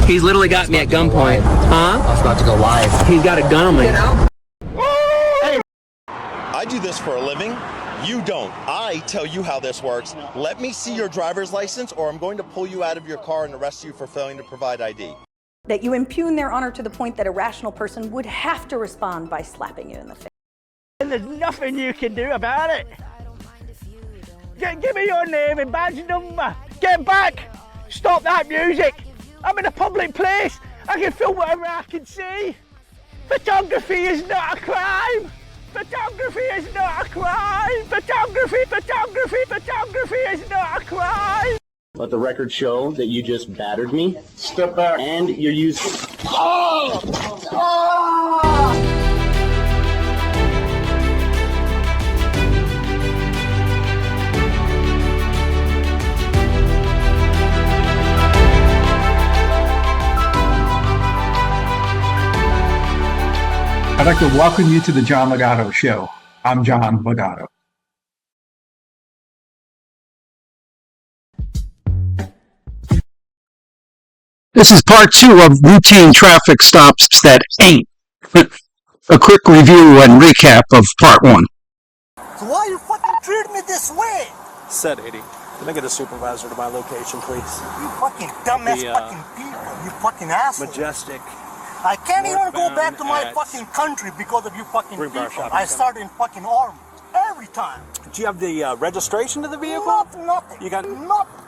He's literally got me at gunpoint. Huh? I was about to go live. He's got a gun on me. I do this for a living. You don't. I tell you how this works. Let me see your driver's license, or I'm going to pull you out of your car and arrest you for failing to provide ID. That you impugn their honor to the point that a rational person would have to respond by slapping you in the face. And there's nothing you can do about it. Give me your name and badge number. Get back. Stop that music. I'm in a public place. I can film whatever I can see. Photography is not a crime. Photography is not a crime. Photography is not a crime. Let the record show that you just battered me. Step back. And you're using... Oh! Oh! I'd like to welcome you to the John Ligato Show. I'm John Ligato. This is part 2 of routine traffic stops that ain't. A quick review and recap of part 1. So why you fucking treat me this way? Said 80. Can I get a supervisor to my location, please? You fucking dumbass fucking people. You fucking asshole. Majestic. I can't even go back to my fucking country because of you fucking people. I started in fucking army every time. Do you have the registration to the vehicle? Nothing. You got nothing.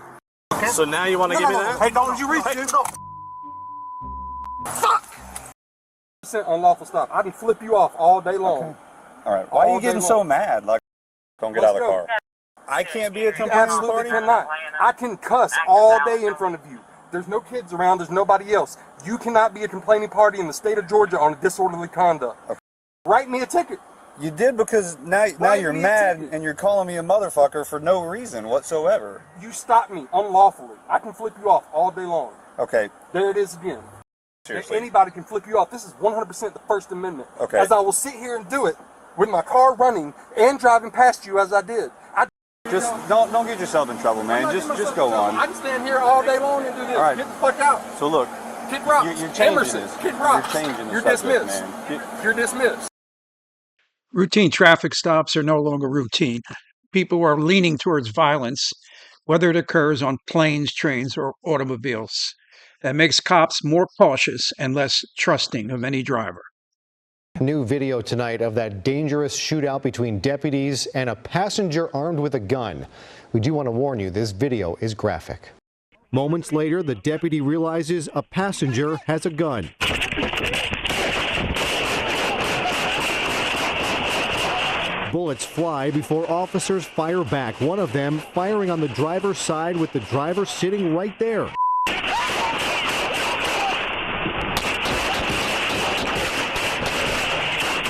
Okay? So now you want to give me that? Hey, don't you reach it? No. Fuck! Unlawful stop. I can flip you off all day long. Okay. All right. Why are you getting so mad? Like, don't get out of the car. I can't be a complaining party? Absolutely cannot. I can cuss all day in front of you. There's no kids around. There's nobody else. You cannot be a complaining party in the state of Georgia on disorderly conduct. Okay. Write me a ticket. You did, because now you're mad and you're calling me a motherfucker for no reason whatsoever. You stopped me unlawfully. I can flip you off all day long. Okay. There it is again. Seriously. Anybody can flip you off. This is 100% the First Amendment. Okay. As I will sit here and do it with my car running and driving past you as I did. Just don't get yourself in trouble, man. Just go on. I can stand here all day long and do this. All right. Get the fuck out. So look, kick rocks. You're changing Emerson, this. kick rocks. You're changing this. You're dismissed. Man. You're dismissed. Routine traffic stops are no longer routine. People are leaning towards violence, whether it occurs on planes, trains, or automobiles. That makes cops more cautious and less trusting of any driver. New video tonight of that dangerous shootout between deputies and a passenger armed with a gun. We do want to warn you, this video is graphic. Moments later, the deputy realizes a passenger has a gun. Bullets fly before officers fire back, one of them firing on the driver's side with the driver sitting right there.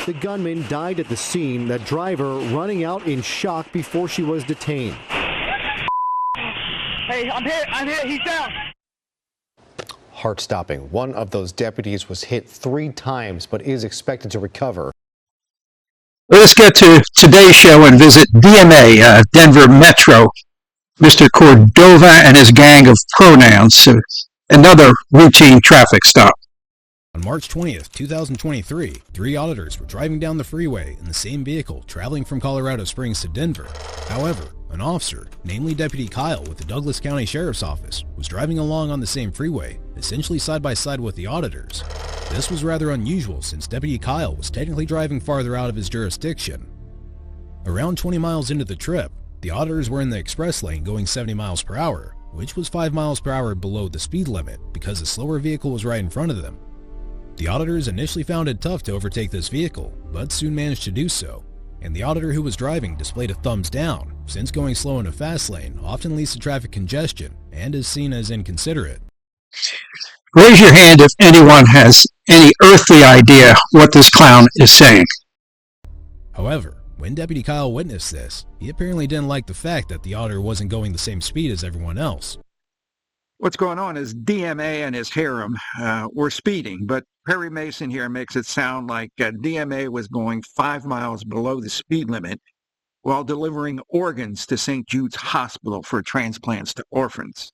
The gunman died at the scene, the driver running out in shock before she was detained. Hey, I'm here, he's down. Heart-stopping. One of those deputies was hit 3 times but is expected to recover. Let's get to today's show and visit DMA, Denver Metro. Mr. Cordova and his gang of pronouns. Another routine traffic stop. On March 20th, 2023, 3 auditors were driving down the freeway in the same vehicle traveling from Colorado Springs to Denver. However, an officer, namely Deputy Kyle with the Douglas County Sheriff's Office, was driving along on the same freeway, essentially side by side with the auditors. This was rather unusual since Deputy Kyle was technically driving farther out of his jurisdiction. Around 20 miles into the trip, the auditors were in the express lane going 70 miles per hour, which was 5 miles per hour below the speed limit because a slower vehicle was right in front of them. The auditors initially found it tough to overtake this vehicle, but soon managed to do so, and the auditor who was driving displayed a thumbs down, since going slow in a fast lane often leads to traffic congestion and is seen as inconsiderate. Raise your hand if anyone has any earthly idea what this clown is saying. However, when Deputy Kyle witnessed this, he apparently didn't like the fact that the auditor wasn't going the same speed as everyone else. What's going on is DMA and his harem were speeding, but Perry Mason here makes it sound like DMA was going 5 miles below the speed limit while delivering organs to St. Jude's Hospital for transplants to orphans.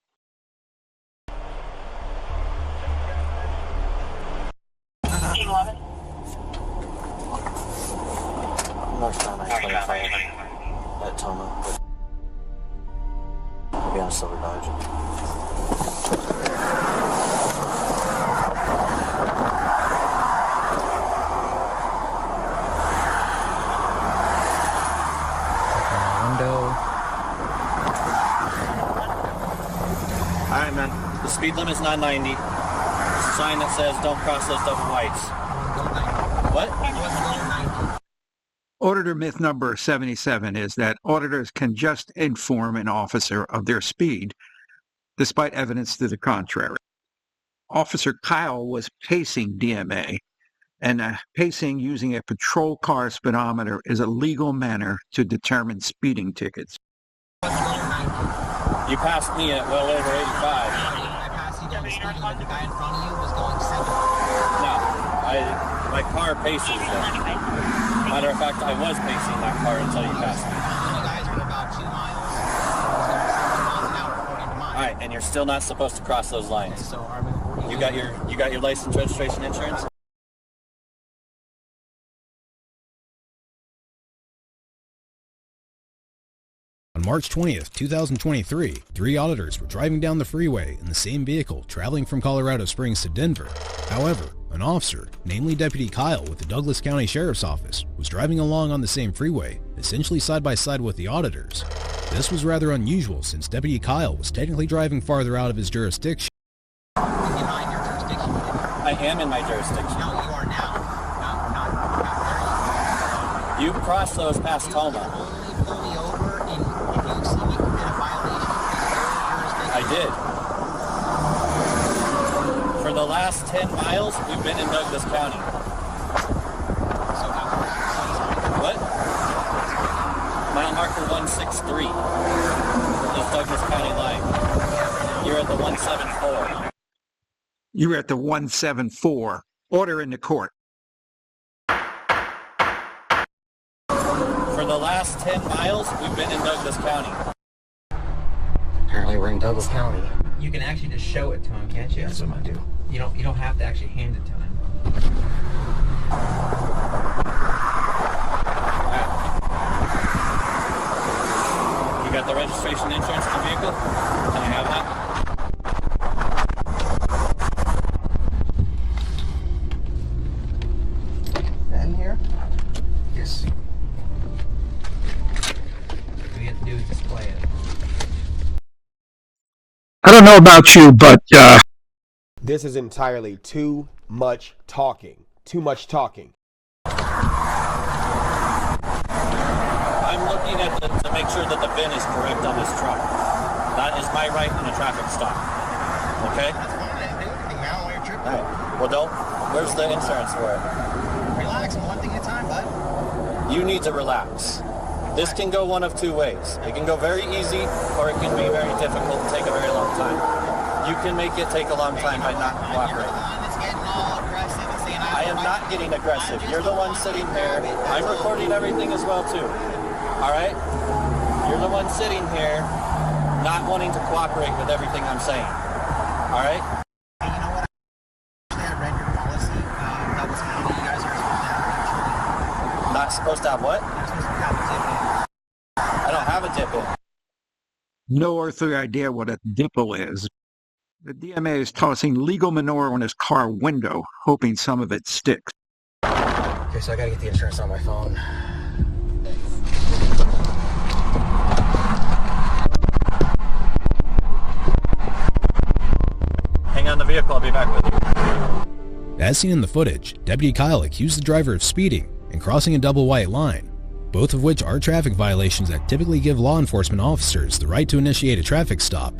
northbound I-25 at Toma. I'll be on a silver Dodge. Alright, man. The speed limit is not 90. There's a sign that says don't cross those double whites. What? Auditor myth number 77 is that auditors can just inform an officer of their speed, despite evidence to the contrary. Officer Kyle was pacing DMA, and pacing using a patrol car speedometer is a legal manner to determine speeding tickets. You passed me at well over 85. I passed you down the speed limit. The guy in front of you was going 70. No, my car paces it. Matter of fact, I was pacing that car until you passed me. You guys are at about 2 miles. It was going 70 miles an hour according to mine. All right, and you're still not supposed to cross those lines. So are we, you got your license, registration, insurance? On March 20th, 2023, 3 auditors were driving down the freeway in the same vehicle traveling from Colorado Springs to Denver. However, an officer, namely Deputy Kyle with the Douglas County Sheriff's Office, was driving along on the same freeway, essentially side by side with the auditors. This was rather unusual since Deputy Kyle was technically driving farther out of his jurisdiction. Behind your jurisdiction. I am in my jurisdiction. No, you are now. Not you crossed those past Toma. Only pull me over if you see me commit a violation. I did. For the last 10 miles, we've been in Douglas County. What? Mile marker 163 is Douglas County line. You're at the 174. You're at the 174. Order in the court. For the last 10 miles, we've been in Douglas County. Apparently we're in Douglas County. You can actually just show it to him, can't you? That's what I do. You don't have to actually hand it to him. You got the registration insurance to the vehicle? Can I have that? In here? Yes. All you have to do is display it. I don't know about you, but this is entirely too much talking. Too much talking. I'm looking at to make sure that the VIN is correct on this truck. That is my right in a traffic stop. Okay? That's fine. I didn't do anything, man. Why you're tripping? All right. Well, don't. Where's the insurance for it? Relax. One thing at a time, bud. You need to relax. This can go one of two ways. It can go very easy, or it can be very difficult and take a very long time. You can make it take a long time by not cooperating. I am not getting aggressive. You're the one sitting here. I'm recording everything as well, too. All right? You're the one sitting here not wanting to cooperate with everything I'm saying. All right? Hey, you know what? I read your policy. Douglas County, you guys are supposed to have not supposed to have what? You're supposed to have a dip-in. I don't have a dip-in. no earthly idea what a dipple is. The DMA is tossing legal manure on his car window, hoping some of it sticks. Okay, so I gotta get the insurance on my phone. Hang on the vehicle, I'll be back with you. As seen in the footage, Deputy Kyle accused the driver of speeding and crossing a double white line, both of which are traffic violations that typically give law enforcement officers the right to initiate a traffic stop.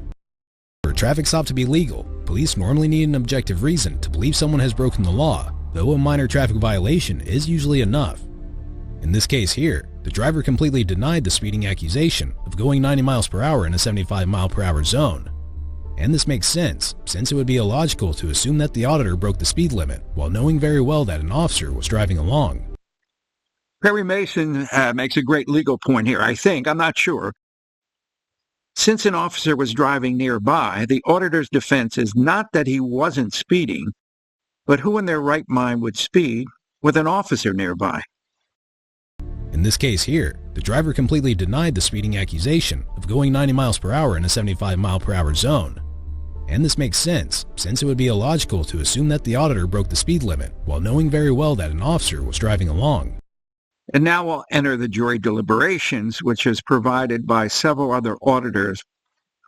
For a traffic stop to be legal, police normally need an objective reason to believe someone has broken the law, though a minor traffic violation is usually enough. In this case here, the driver completely denied the speeding accusation of going 90 miles per hour in a 75 mile per hour zone. And this makes sense, since it would be illogical to assume that the auditor broke the speed limit while knowing very well that an officer was driving along. Perry Mason makes a great legal point here, I think. I'm not sure. Since an officer was driving nearby, the auditor's defense is not that he wasn't speeding, but who in their right mind would speed with an officer nearby? In this case here, the driver completely denied the speeding accusation of going 90 miles per hour in a 75 mile per hour zone. And this makes sense, since it would be illogical to assume that the auditor broke the speed limit while knowing very well that an officer was driving along. And now we'll enter the jury deliberations, which is provided by several other auditors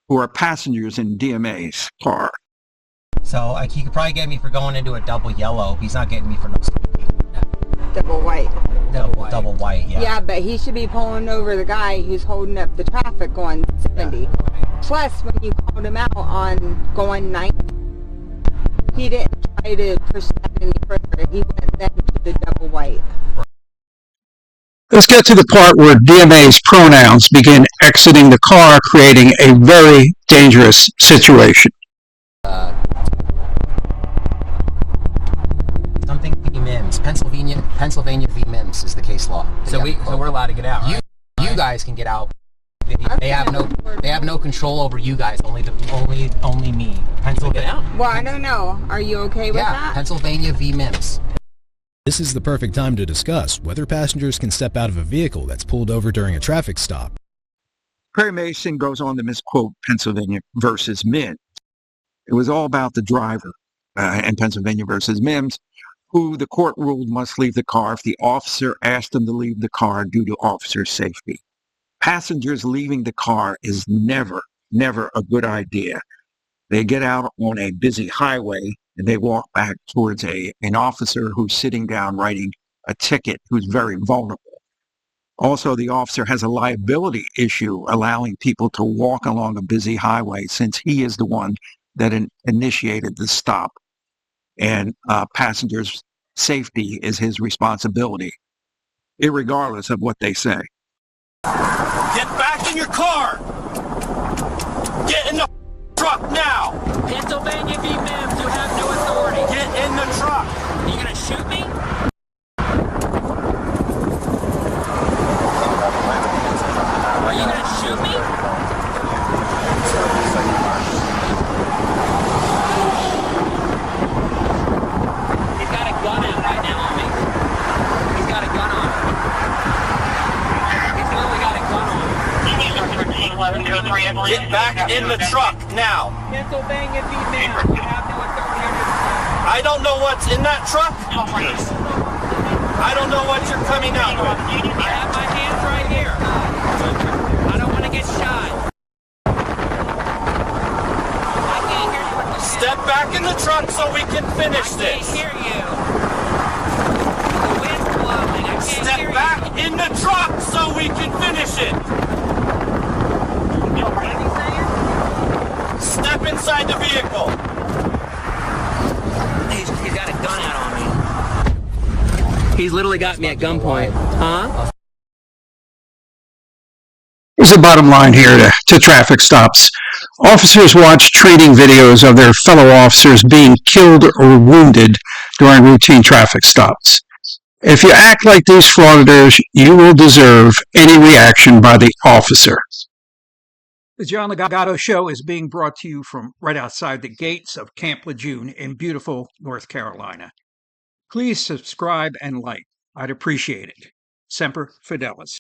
who are passengers in DMA's car. So he could probably get me for going into a double yellow. He's not getting me for no double white. Double white, yeah. Yeah, but he should be pulling over the guy who's holding up the traffic going 70. Yeah. Plus, when you called him out on going 90, he didn't try to push that any further. He went then to the double white. Let's get to the part where DMA's pronouns begin exiting the car, creating a very dangerous situation. Something v. MIMS. Pennsylvania v. MIMS is the case law. So we're allowed to get out. Right? You guys can get out. They have no control over you guys. Only me. Pennsylvania. Well, I don't know. Are you okay with that? Pennsylvania v. MIMS. This is the perfect time to discuss whether passengers can step out of a vehicle that's pulled over during a traffic stop. Perry Mason goes on to misquote Pennsylvania versus MIMS. It was all about the driver in Pennsylvania versus MIMS, who the court ruled must leave the car if the officer asked them to leave the car due to officer safety. Passengers leaving the car is never a good idea. They get out on a busy highway and they walk back towards an officer who's sitting down writing a ticket, who's very vulnerable. Also, the officer has a liability issue allowing people to walk along a busy highway since he is the one that initiated the stop. And passengers' safety is his responsibility, irregardless of what they say. Get back in your car! Get in the truck now! Pennsylvania v. MIMS, you have no authority. Get in the truck! Are you gonna shoot me? Are you gonna shoot me? He's got a gun out right now on me. He's got a gun on him. He's literally got a gun on him. Get back in the truck now! Pennsylvania v. MIMS, you have no authority. I don't know what's in that truck. I don't know what you're coming out with. I have my hands right here. I don't want to get shot. I can't hear you. Step back in the truck so we can finish this. I can't hear you. The wind's blowing. I can't hear you. Step back in the truck so we can finish it. What are you saying? Step inside the vehicle. He's got a gun out on me. He's literally got me at gunpoint. Huh? Here's the bottom line here to traffic stops. Officers watch training videos of their fellow officers being killed or wounded during routine traffic stops. If you act like these frauditors, you will deserve any reaction by the officer. The John Ligato Show is being brought to you from right outside the gates of Camp Lejeune in beautiful North Carolina. Please subscribe and like. I'd appreciate it. Semper Fidelis.